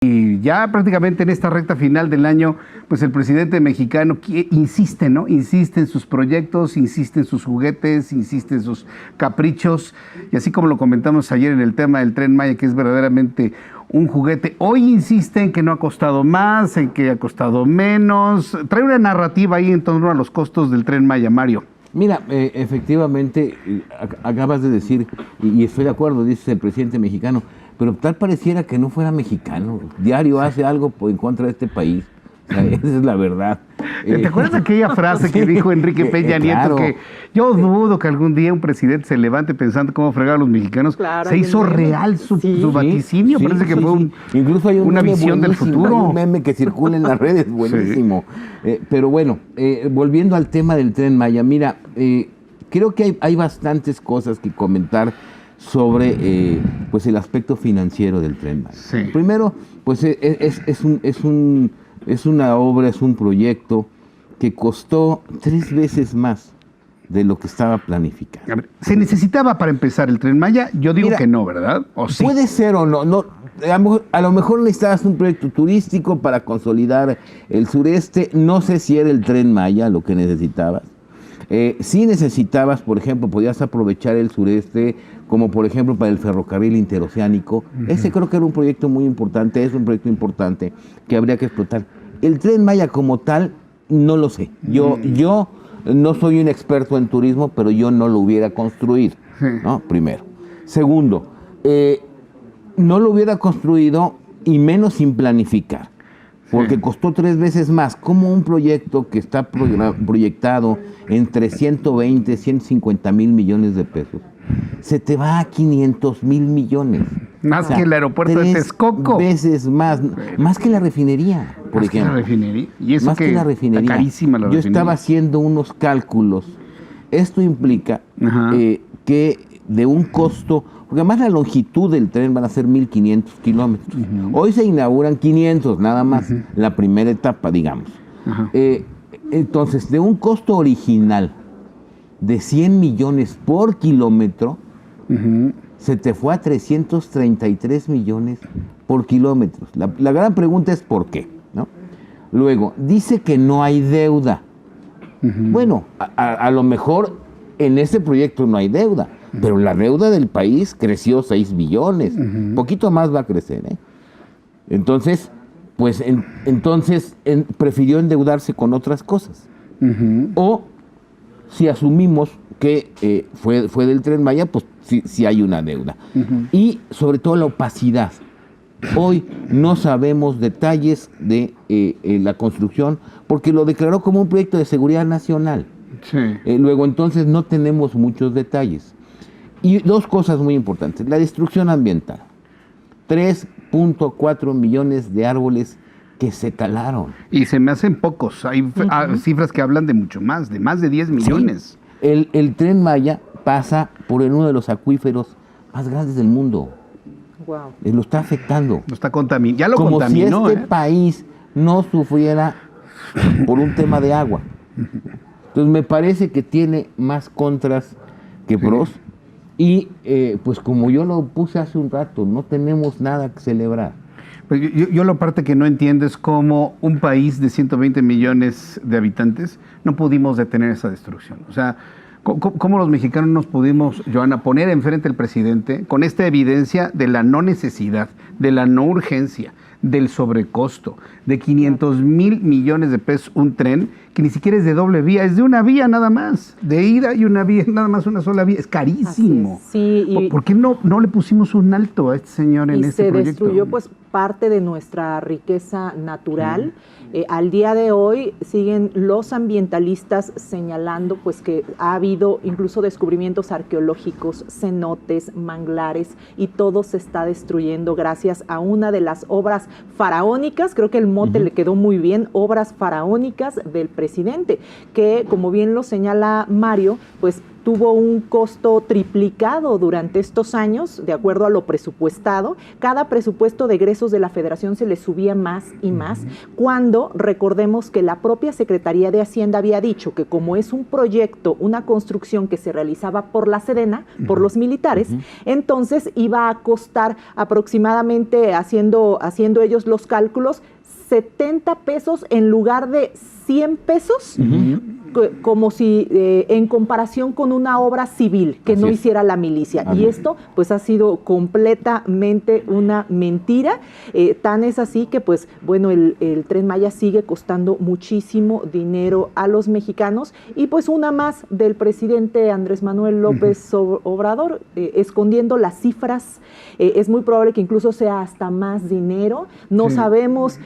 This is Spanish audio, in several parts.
Y ya prácticamente en esta recta final del año, pues el presidente mexicano insiste, ¿no? Insiste en sus proyectos, insiste en sus juguetes, insiste en sus caprichos. Y así como lo comentamos ayer en el tema del Tren Maya, que es verdaderamente un juguete, hoy insiste en que no ha costado más, en que ha costado menos. Trae una narrativa ahí en torno a los costos del Tren Maya, Mario. Mira, efectivamente, acabas de decir, y estoy de acuerdo, dice el presidente mexicano, pero tal pareciera que no fuera mexicano. Diario hace algo en contra de este país. O sea, esa es la verdad. ¿Te acuerdas de aquella frase que dijo Enrique Peña Nieto? claro. Que yo dudo que algún día un presidente se levante pensando cómo fregar a los mexicanos. Claro, se hizo real su vaticinio. Sí, parece que fue incluso hay una visión del futuro. Hay un meme que circula en las redes, buenísimo. Pero bueno, volviendo al tema del Tren Maya, mira, creo que hay bastantes cosas que comentar sobre pues el aspecto financiero del Tren Maya. Sí. Primero, pues es una obra, es un proyecto que costó 3 veces más de lo que estaba planificado. A ver, ¿se necesitaba para empezar el Tren Maya? Yo digo que no, ¿verdad? ¿O sí? Puede ser o no. A lo mejor necesitabas un proyecto turístico para consolidar el sureste. No sé si era el Tren Maya lo que necesitabas. Si necesitabas, por ejemplo, podías aprovechar el sureste, como por ejemplo para el ferrocarril interoceánico. Ese creo que era un proyecto muy importante, es un proyecto importante que habría que explotar. El Tren Maya como tal, no lo sé. Yo no soy un experto en turismo, pero yo no lo hubiera construido, ¿no? Primero. Segundo, no lo hubiera construido y menos sin planificar, porque costó 3 veces más. Como un proyecto que está proyectado entre 120, 150 mil millones de pesos, se te va a 500 mil millones. Más que el aeropuerto de Texcoco. 3 veces más que la refinería, por ejemplo. Que la refinería. Y eso más que la refinería. Está carísima la refinería. Yo estaba haciendo unos cálculos. Esto implica que de un costo, porque además la longitud del tren van a ser 1.500 kilómetros. Hoy se inauguran 500 nada más, la primera etapa, digamos. Entonces, de un costo original de 100 millones por kilómetro, se te fue a 333 millones por kilómetro. La gran pregunta es ¿por qué? ¿No? Luego, dice que no hay deuda. Bueno, a lo mejor en este proyecto no hay deuda, pero la deuda del país creció 6 billones. Poquito más va a crecer, ¿eh? Entonces, pues prefirió endeudarse con otras cosas. O si asumimos que fue del Tren Maya, pues sí hay una deuda. Y sobre todo la opacidad. Hoy no sabemos detalles de la construcción porque lo declaró como un proyecto de seguridad nacional. Luego entonces no tenemos muchos detalles. Y 2 cosas muy importantes. La destrucción ambiental. 3.4 millones de árboles que se talaron. Y se me hacen pocos. Hay cifras que hablan de mucho más, de más de 10 millones. Sí. El Tren Maya pasa por uno de los acuíferos más grandes del mundo. Wow. Lo está afectando. Lo está contaminando. Ya lo como contaminó. Si este país no sufriera por un tema de agua. Entonces me parece que tiene más contras que pros. Y pues como yo lo puse hace un rato, no tenemos nada que celebrar. Pero yo la parte que no entiendo es cómo un país de 120 millones de habitantes no pudimos detener esa destrucción. O sea, ¿cómo los mexicanos nos pudimos, Joana, poner enfrente al presidente con esta evidencia de la no necesidad, de la no urgencia, del sobrecosto, de 500 mil millones de pesos un tren que ni siquiera es de doble vía, es de una vía nada más, de ida y una vía, nada más una sola vía, es carísimo. Sí, ¿Por qué no le pusimos un alto a este señor en este proyecto? Y se destruyó pues parte de nuestra riqueza natural. Al día de hoy siguen los ambientalistas señalando pues que ha habido incluso descubrimientos arqueológicos, cenotes, manglares, y todo se está destruyendo gracias a una de las obras faraónicas, creo que el mote le quedó muy bien, obras faraónicas del presidente, que como bien lo señala Mario, pues tuvo un costo triplicado durante estos años, de acuerdo a lo presupuestado. Cada presupuesto de egresos de la Federación se le subía más y más, cuando recordemos que la propia Secretaría de Hacienda había dicho que como es un proyecto, una construcción que se realizaba por la Sedena, por los militares, entonces iba a costar aproximadamente, haciendo ellos los cálculos, 70 pesos en lugar de 100 pesos, como si en comparación con una obra civil que no hiciera la milicia. Y esto pues ha sido completamente una mentira. Tan es así que pues bueno, el Tren Maya sigue costando muchísimo dinero a los mexicanos, y pues una más del presidente Andrés Manuel López Obrador, escondiendo las cifras. Es muy probable que incluso sea hasta más dinero. No sabemos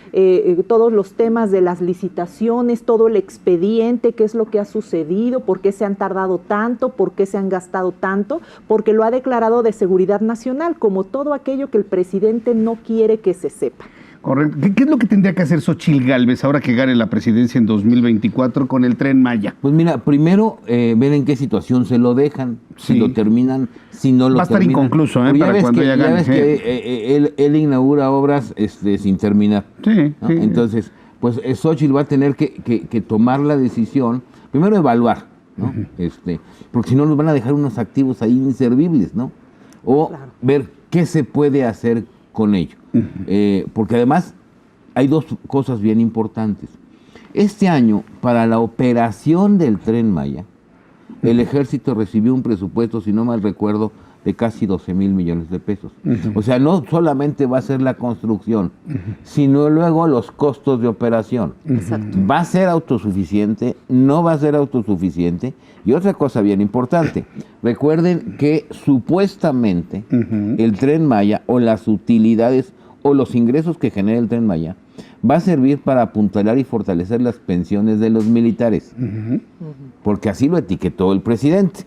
todos los temas de las licitaciones, todo el expediente, qué es lo que ha sucedido, por qué se han tardado tanto, por qué se han gastado tanto, porque lo ha declarado de seguridad nacional, como todo aquello que el presidente no quiere que se sepa. Correcto. ¿Qué es lo que tendría que hacer Xóchitl Gálvez ahora que gane la presidencia en 2024 con el Tren Maya? Pues mira, primero ver en qué situación se lo dejan, si lo terminan, si no lo terminan. Va a estar inconcluso, para cuando ella gane. Ya ves que él inaugura obras sin terminar. Sí, ¿no? Entonces, pues Xóchitl va a tener que tomar la decisión, primero evaluar, ¿no? Porque si no nos van a dejar unos activos ahí inservibles, ¿no? O ver qué se puede hacer con ello. Porque además hay dos cosas bien importantes. Este año, para la operación del Tren Maya, el Ejército recibió un presupuesto, si no mal recuerdo, de casi 12,000 millones de pesos. O sea, no solamente va a ser la construcción, sino luego los costos de operación. Exacto. ¿Va a ser autosuficiente? ¿No va a ser autosuficiente? Y otra cosa bien importante, recuerden que supuestamente el Tren Maya, o las utilidades o los ingresos que genera el Tren Maya, va a servir para apuntalar y fortalecer las pensiones de los militares. Porque así lo etiquetó el presidente.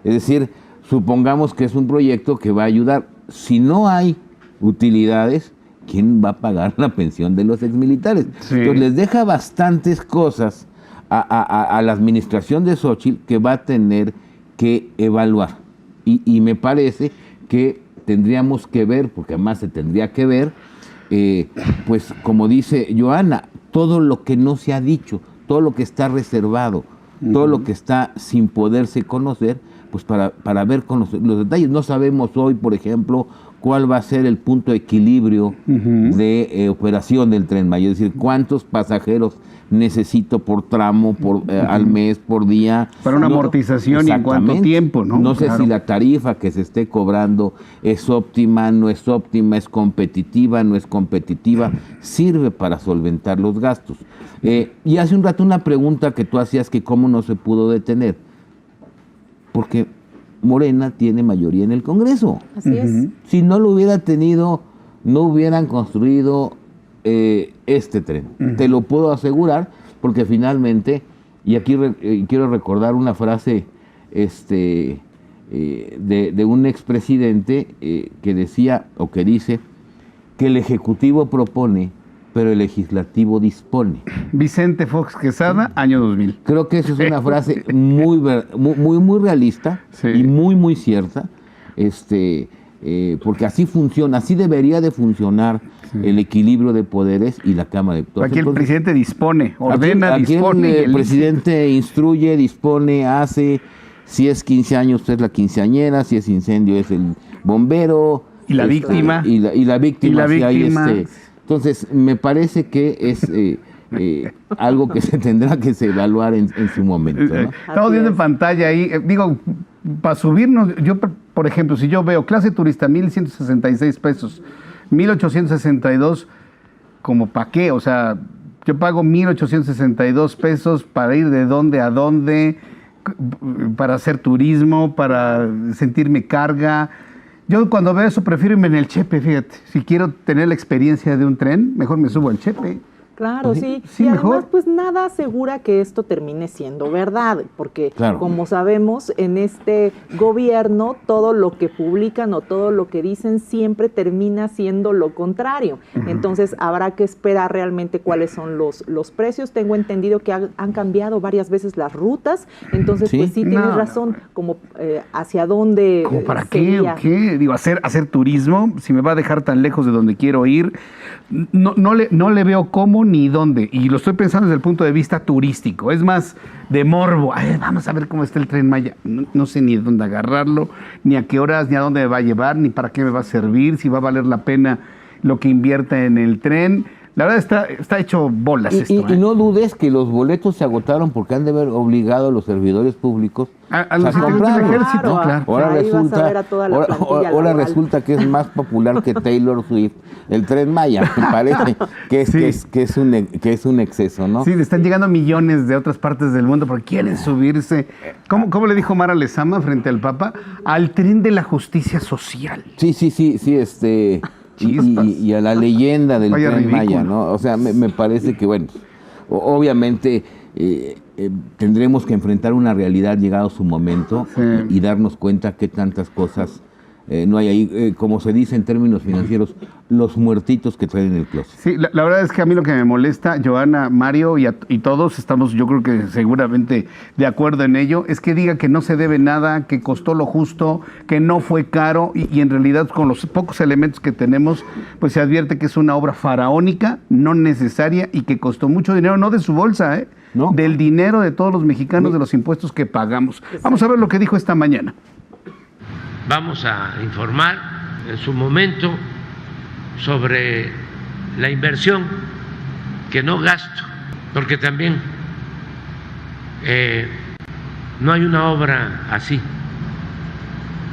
Es decir, supongamos que es un proyecto que va a ayudar. Si no hay utilidades, ¿quién va a pagar la pensión de los exmilitares? Entonces les deja bastantes cosas a la administración de Xóchitl que va a tener que evaluar. Y me parece que tendríamos que ver, porque además se tendría que ver, pues como dice Joana, todo lo que no se ha dicho, todo lo que está reservado, todo lo que está sin poderse conocer, pues para ver con los detalles. No sabemos hoy, por ejemplo, cuál va a ser el punto de equilibrio de operación del Tren Maya, es decir, cuántos pasajeros necesito por tramo, al mes, por día. Para una amortización y en cuánto tiempo, ¿no? No sé si la tarifa que se esté cobrando es óptima, no es óptima, es competitiva, no es competitiva, sirve para solventar los gastos. Y hace un rato una pregunta que tú hacías, que cómo no se pudo detener. Porque Morena tiene mayoría en el Congreso. Así es. Si no lo hubiera tenido, no hubieran construido este tren. Te lo puedo asegurar, porque finalmente, y aquí quiero recordar una frase de un expresidente que decía, o que dice, que el Ejecutivo propone, pero el Legislativo dispone. Vicente Fox Quesada, año 2000. Creo que esa es una frase muy realista y muy cierta, porque así funciona, así debería de funcionar el equilibrio de poderes y la Cámara de Diputados. Aquí el presidente dispone, ordena, aquí dispone. El presidente instruye, dispone, hace. Si es 15 años, es la quinceañera; si es incendio, es el bombero. Y la víctima. Y la víctima. Y la víctima. Entonces, me parece que es algo que se tendrá que evaluar en su momento, ¿no? Estamos viendo en pantalla ahí, para subirnos, yo, por ejemplo, si yo veo clase turista, 1,166 pesos, 1,862, ¿como para qué? O sea, yo pago 1,862 pesos para ir de dónde a dónde, para hacer turismo, para sentirme carga. Yo cuando veo eso prefiero irme en el Chepe, fíjate. Si quiero tener la experiencia de un tren, mejor me subo al Chepe. Claro, Pues sí. sí, Y mejor. además, pues nada asegura que esto termine siendo verdad, porque Claro. como sabemos, en este gobierno todo lo que publican o todo lo que dicen siempre termina siendo lo contrario. Entonces habrá que esperar realmente cuáles son los precios. Tengo entendido que han cambiado varias veces las rutas, entonces Sí. pues sí tienes No, razón, como hacia dónde ¿Cómo para qué sería. o qué? Digo, hacer turismo, si me va a dejar tan lejos de donde quiero ir, no le veo cómo ni dónde. Y lo estoy pensando desde el punto de vista turístico. Es más de morbo. Ay, vamos a ver cómo está el Tren Maya. No sé ni de dónde agarrarlo, ni a qué horas, ni a dónde me va a llevar, ni para qué me va a servir, si va a valer la pena lo que invierta en el tren. La verdad está hecho bolas esto. Y no dudes que los boletos se agotaron porque han de haber obligado a los servidores públicos A los integrantes del comprarlos, ejército, ¿no? claro. Ahora Ahí vas a resulta, ver a toda la plantilla ahora laboral. resulta que es más popular que Taylor Swift el Tren Maya. Me parece que es un exceso, ¿no? Sí, le están llegando millones de otras partes del mundo porque quieren subirse. ¿Cómo le dijo Mara Lezama frente al Papa? Al tren de la justicia social. Sí, Chispas. y a la leyenda del Vaya Tren ridículo. Maya, ¿no? O sea, me parece que, bueno, obviamente tendremos que enfrentar una realidad llegado su momento Sí. y darnos cuenta que tantas cosas no hay ahí, como se dice en términos financieros, los muertitos que traen en el closet. Sí, la verdad es que a mí lo que me molesta, Joana, Mario y todos estamos, yo creo que seguramente de acuerdo en ello, es que diga que no se debe nada, que costó lo justo, que no fue caro y en realidad con los pocos elementos que tenemos, pues se advierte que es una obra faraónica, no necesaria y que costó mucho dinero, no de su bolsa, No. del dinero de todos los mexicanos, de los impuestos que pagamos. Vamos a ver lo que dijo esta mañana. Vamos a informar en su momento sobre la inversión, que no gasto, porque también no hay una obra así,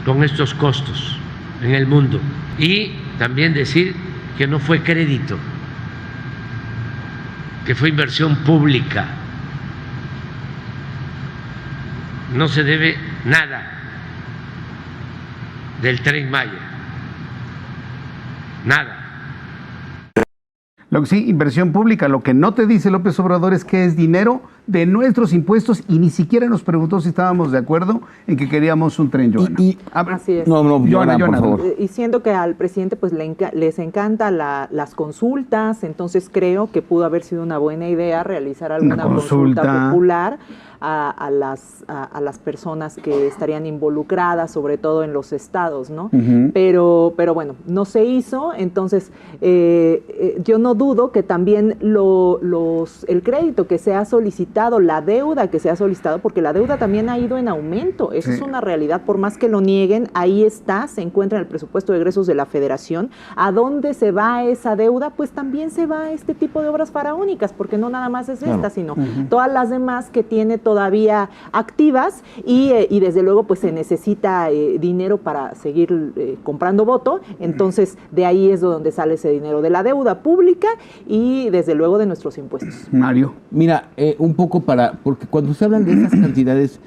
con estos costos en el mundo. Y también decir que no fue crédito, que fue inversión pública. No se debe nada del Tren Maya, nada. Lo que sí, inversión pública, lo que no te dice López Obrador es que es dinero de nuestros impuestos y ni siquiera nos preguntó si estábamos de acuerdo en que queríamos un tren, Joana. A ver, Así es. No, Joana, por favor. Y siendo que al presidente pues les encanta las consultas, entonces creo que pudo haber sido una buena idea realizar alguna consulta popular a las personas que estarían involucradas, sobre todo en los estados, ¿no? Pero bueno, no se hizo, entonces yo no dudo que también el crédito que se ha solicitado, la deuda que se ha solicitado, porque la deuda también ha ido en aumento, eso es una realidad, por más que lo nieguen, ahí está, se encuentra en el presupuesto de egresos de la Federación. ¿A dónde se va esa deuda? Pues también se va este tipo de obras faraónicas, porque no nada más es esta, sino todas las demás que tiene todavía activas y desde luego pues se necesita dinero para seguir comprando voto, entonces de ahí es donde sale ese dinero, de la deuda pública y desde luego de nuestros impuestos. Mario. Mira, un poco porque cuando se hablan de esas cantidades,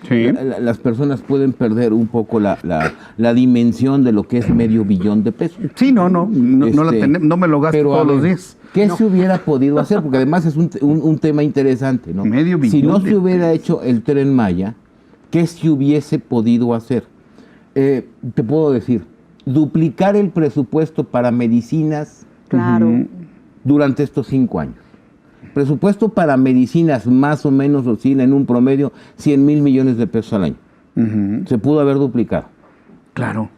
las personas pueden perder un poco la dimensión de lo que es medio billón de pesos. Sí, no me lo gasto Pero, todos los días. ¿Qué se hubiera podido hacer? Porque además es un tema interesante, ¿no? Medio Si billón no de se hubiera hecho el Tren Maya, ¿qué se hubiese podido hacer? Te puedo decir, duplicar el presupuesto para medicinas Claro. durante estos 5 años. Presupuesto para medicinas más o menos oscila en un promedio 100,000 millones de pesos al año. Se pudo haber duplicado. Claro.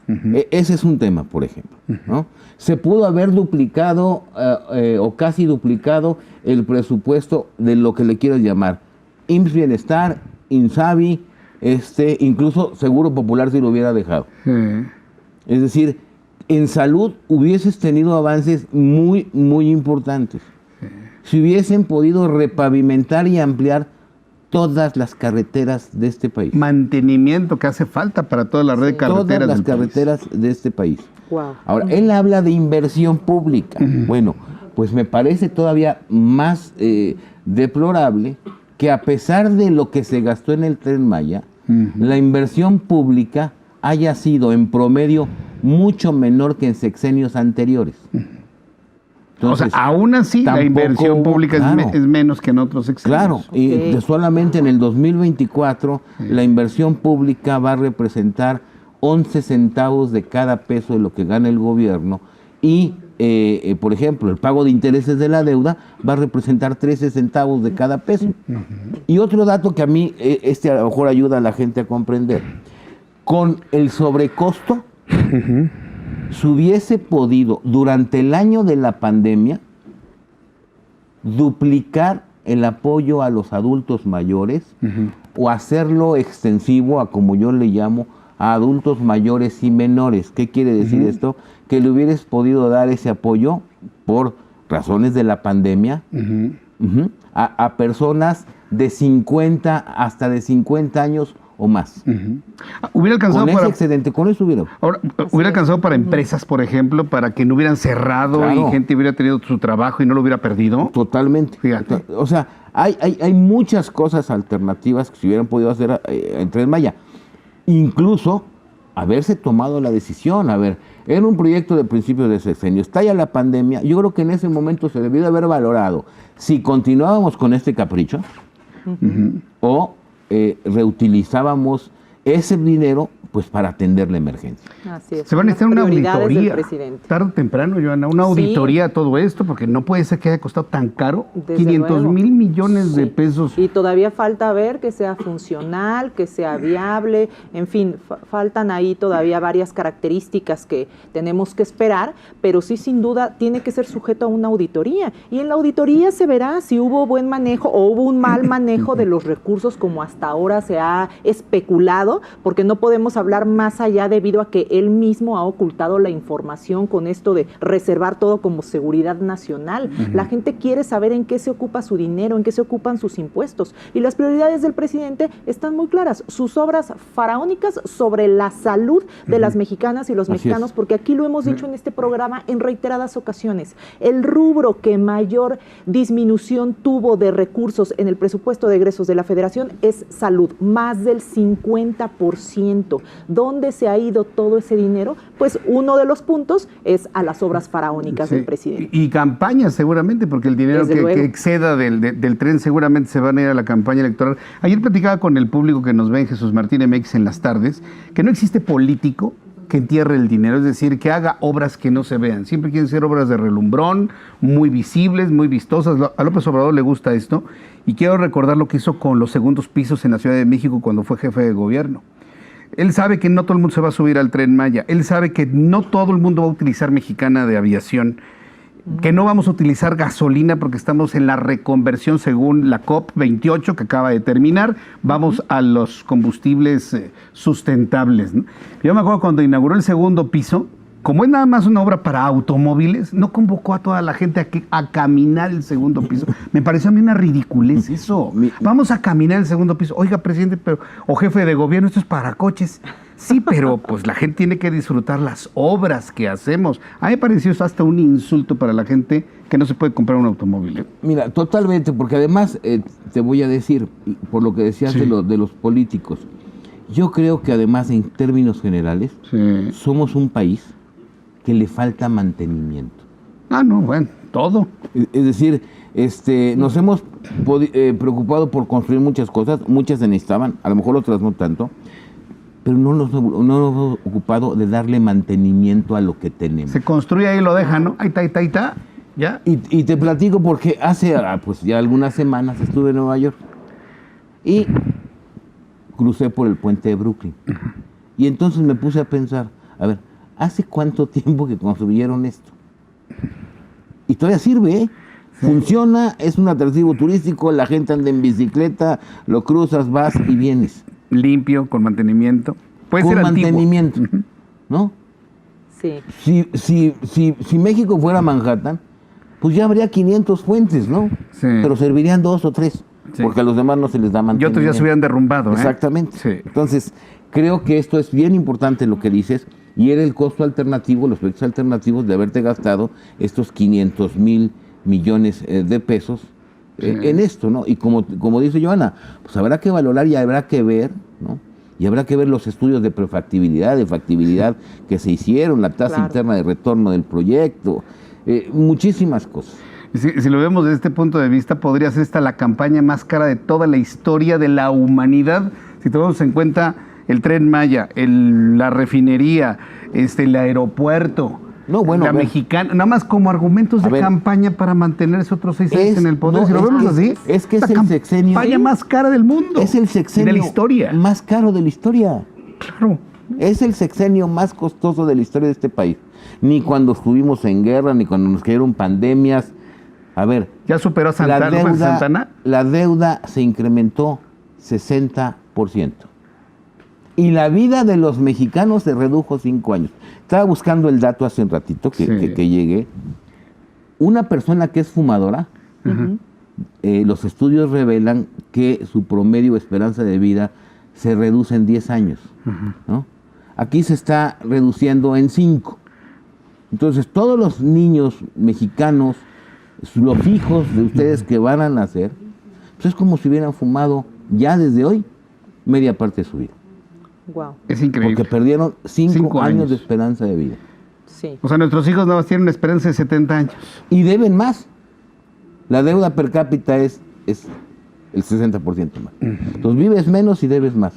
Ese es un tema, por ejemplo, ¿no? Se pudo haber duplicado o casi duplicado el presupuesto de lo que le quieras llamar IMSS Bienestar, INSABI, incluso Seguro Popular si lo hubiera dejado. Es decir, en salud hubieses tenido avances muy, muy importantes. Si hubiesen podido repavimentar y ampliar todas las carreteras de este país. Mantenimiento que hace falta para toda la red de carreteras. Todas las del país. carreteras de este país. Wow. Ahora, él habla de inversión pública. Bueno, pues me parece todavía más deplorable que a pesar de lo que se gastó en el Tren Maya, la inversión pública haya sido en promedio mucho menor que en sexenios anteriores. Entonces, o sea, aún así la inversión pública es menos que en otros sexenios. Claro, y solamente en el 2024 la inversión pública va a representar 11 centavos de cada peso de lo que gana el gobierno y, por ejemplo, el pago de intereses de la deuda va a representar 13 centavos de cada peso. Y otro dato que a mí, a lo mejor ayuda a la gente a comprender, con el sobrecosto, se hubiese podido, durante el año de la pandemia, duplicar el apoyo a los adultos mayores o hacerlo extensivo a, como yo le llamo, a adultos mayores y menores. ¿Qué quiere decir esto? Que le hubieras podido dar ese apoyo por razones de la pandemia a personas de 50 hasta de 50 años o más. Hubiera alcanzado con ese excedente, con eso hubiera. Ahora, hubiera alcanzado para empresas, por ejemplo, para que no hubieran cerrado y gente hubiera tenido su trabajo y no lo hubiera perdido. Totalmente. Fíjate. O sea, hay muchas cosas alternativas que se hubieran podido hacer en Tren Maya. Incluso haberse tomado la decisión. A ver, era un proyecto de principios de sexenio, estalla la pandemia. Yo creo que en ese momento se debió de haber valorado si continuábamos con este capricho o reutilizábamos ese dinero pues para atender la emergencia. Así es. Se va a necesitar una auditoría, presidente. tarde o temprano, Johanna, una auditoría a todo esto, porque no puede ser que haya costado tan caro, Desde 500,000 millones de pesos. Y todavía falta ver que sea funcional, que sea viable, en fin, faltan ahí todavía varias características que tenemos que esperar, pero sí, sin duda, tiene que ser sujeto a una auditoría. Y en la auditoría se verá si hubo buen manejo o hubo un mal manejo de los recursos como hasta ahora se ha especulado, porque no podemos hablar más allá debido a que él mismo ha ocultado la información con esto de reservar todo como seguridad nacional. La gente quiere saber en qué se ocupa su dinero, en qué se ocupan sus impuestos. Y las prioridades del presidente están muy claras. Sus obras faraónicas sobre la salud de las mexicanas y los mexicanos, porque aquí lo hemos dicho en este programa en reiteradas ocasiones. El rubro que mayor disminución tuvo de recursos en el presupuesto de egresos de la Federación es salud, más del 50%. ¿Dónde se ha ido todo ese dinero? Pues uno de los puntos es a las obras faraónicas del presidente. Y campañas seguramente, porque el dinero que exceda del tren seguramente se van a ir a la campaña electoral. Ayer platicaba con el público que nos ve en Jesús Martín MX en las tardes, que no existe político que entierre el dinero, es decir, que haga obras que no se vean. Siempre quieren ser obras de relumbrón, muy visibles, muy vistosas. A López Obrador le gusta esto, y quiero recordar lo que hizo con los segundos pisos en la Ciudad de México cuando fue jefe de gobierno. Él sabe que no todo el mundo se va a subir al Tren Maya. Él sabe que no todo el mundo va a utilizar Mexicana de Aviación, que no vamos a utilizar gasolina porque estamos en la reconversión según la COP28 que acaba de terminar. Vamos a los combustibles sustentables, ¿no? Yo me acuerdo cuando inauguró el segundo piso, como es nada más una obra para automóviles, no convocó a toda la gente a caminar el segundo piso. Me pareció a mí una ridiculez eso. Vamos a caminar el segundo piso. Oiga, presidente, o jefe de gobierno, esto es para coches. Sí, pero pues la gente tiene que disfrutar las obras que hacemos. A mí me pareció eso hasta un insulto para la gente que no se puede comprar un automóvil. Mira, totalmente, porque además te voy a decir, por lo que decías de los políticos, yo creo que además en términos generales somos un país que le falta mantenimiento. Bueno, todo. Es decir, nos hemos preocupado por construir muchas cosas, muchas se necesitaban, a lo mejor otras no tanto, pero no nos hemos ocupado de darle mantenimiento a lo que tenemos. Se construye ahí y lo deja, ¿no? Ahí está, ¿ya? Y te platico porque hace pues ya algunas semanas estuve en Nueva York y crucé por el puente de Brooklyn. Y entonces me puse a pensar, a ver, ¿hace cuánto tiempo que construyeron esto? Y todavía sirve, ¿eh? Funciona, es un atractivo turístico, la gente anda en bicicleta, lo cruzas, vas y vienes. Limpio, con mantenimiento. Puede ser mantenimiento, ¿no? Sí. Si México fuera Manhattan, pues ya habría 500 puentes, ¿no? Sí. Pero servirían 2 o 3, porque a los demás no se les da mantenimiento. Y otros ya se hubieran derrumbado, Exactamente. Sí. Entonces, creo que esto es bien importante lo que dices, y era el costo alternativo, los proyectos alternativos de haberte gastado estos 500,000 millones de pesos en esto, ¿no? Y como dice Johanna, pues habrá que valorar y habrá que ver, ¿no? Y habrá que ver los estudios de prefactibilidad, de factibilidad que se hicieron, la tasa interna de retorno del proyecto, muchísimas cosas. Si lo vemos desde este punto de vista, podría ser esta la campaña más cara de toda la historia de la humanidad, si tomamos en cuenta el Tren Maya, la refinería, el aeropuerto, No, bueno, la mexicana, nada más como argumentos de campaña para mantenerse otros 6 años en el poder. Si lo vemos así, es que es la el sexenio campaña más cara del mundo. Es el sexenio de la historia. más caro de la historia. Claro. Es el sexenio más costoso de la historia de este país. Ni cuando estuvimos en guerra, ni cuando nos cayeron pandemias. A ver, ¿Ya superó a Santana? La deuda se incrementó 60%. Y la vida de los mexicanos se redujo 5 años. Estaba buscando el dato hace un ratito que llegué. Una persona que es fumadora, los estudios revelan que su promedio de esperanza de vida se reduce en 10 años. ¿No? Aquí se está reduciendo en 5. Entonces, todos los niños mexicanos, los hijos de ustedes que van a nacer, pues es como si hubieran fumado ya desde hoy media parte de su vida. Wow. Es increíble. Porque perdieron 5 años de esperanza de vida. Sí. O sea, nuestros hijos nada más tienen una esperanza de 70 años. Y deben más. La deuda per cápita es el 60% más. Entonces vives menos y debes más.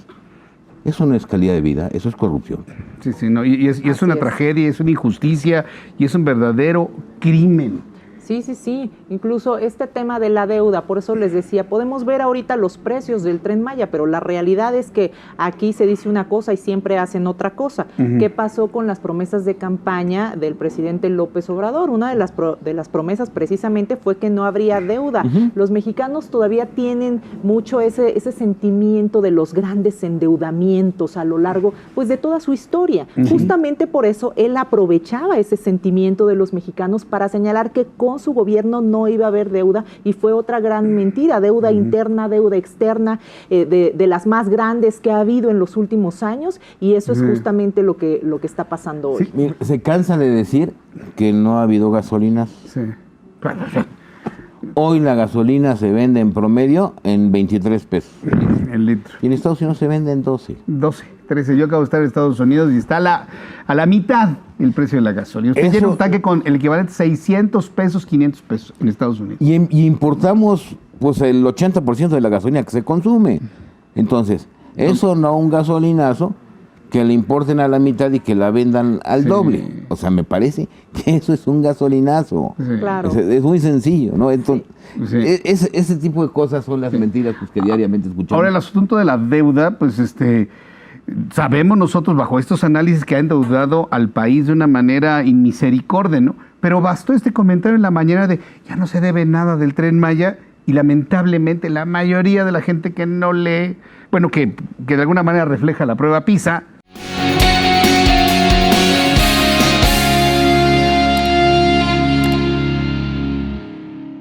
Eso no es calidad de vida, eso es corrupción. Sí, no, y es una tragedia, es una injusticia y es un verdadero crimen. Sí. Incluso este tema de la deuda, por eso les decía, podemos ver ahorita los precios del Tren Maya, pero la realidad es que aquí se dice una cosa y siempre hacen otra cosa. ¿Qué pasó con las promesas de campaña del presidente López Obrador? Una de las promesas precisamente fue que no habría deuda. Los mexicanos todavía tienen mucho ese sentimiento de los grandes endeudamientos a lo largo pues de toda su historia. Justamente por eso él aprovechaba ese sentimiento de los mexicanos para señalar que con su gobierno no iba a haber deuda, y fue otra gran mentira, deuda interna, deuda externa, de las más grandes que ha habido en los últimos años, y eso es justamente lo que está pasando hoy. Sí. Mira, se cansa de decir que no ha habido gasolinas. Sí. Hoy la gasolina se vende en promedio en 23 pesos. El litro. Y en Estados Unidos se vende en 12. 12, 13. Yo acabo de estar en Estados Unidos y está a la mitad el precio de la gasolina. Usted tiene un tanque con el equivalente a 600 pesos, 500 pesos en Estados Unidos. Y importamos pues el 80% de la gasolina que se consume. Entonces, eso no un gasolinazo que le importen a la mitad y que la vendan al doble. O sea, me parece que eso es un gasolinazo. Sí. Claro. Es muy sencillo, ¿no? Entonces, ese tipo de cosas son las mentiras pues, que diariamente escuchamos. Ahora, el asunto de la deuda, pues sabemos nosotros bajo estos análisis que ha endeudado al país de una manera inmisericordia, ¿no? Pero bastó este comentario en la mañana de ya no se debe nada del Tren Maya, y lamentablemente la mayoría de la gente que no lee, bueno, que de alguna manera refleja la prueba PISA,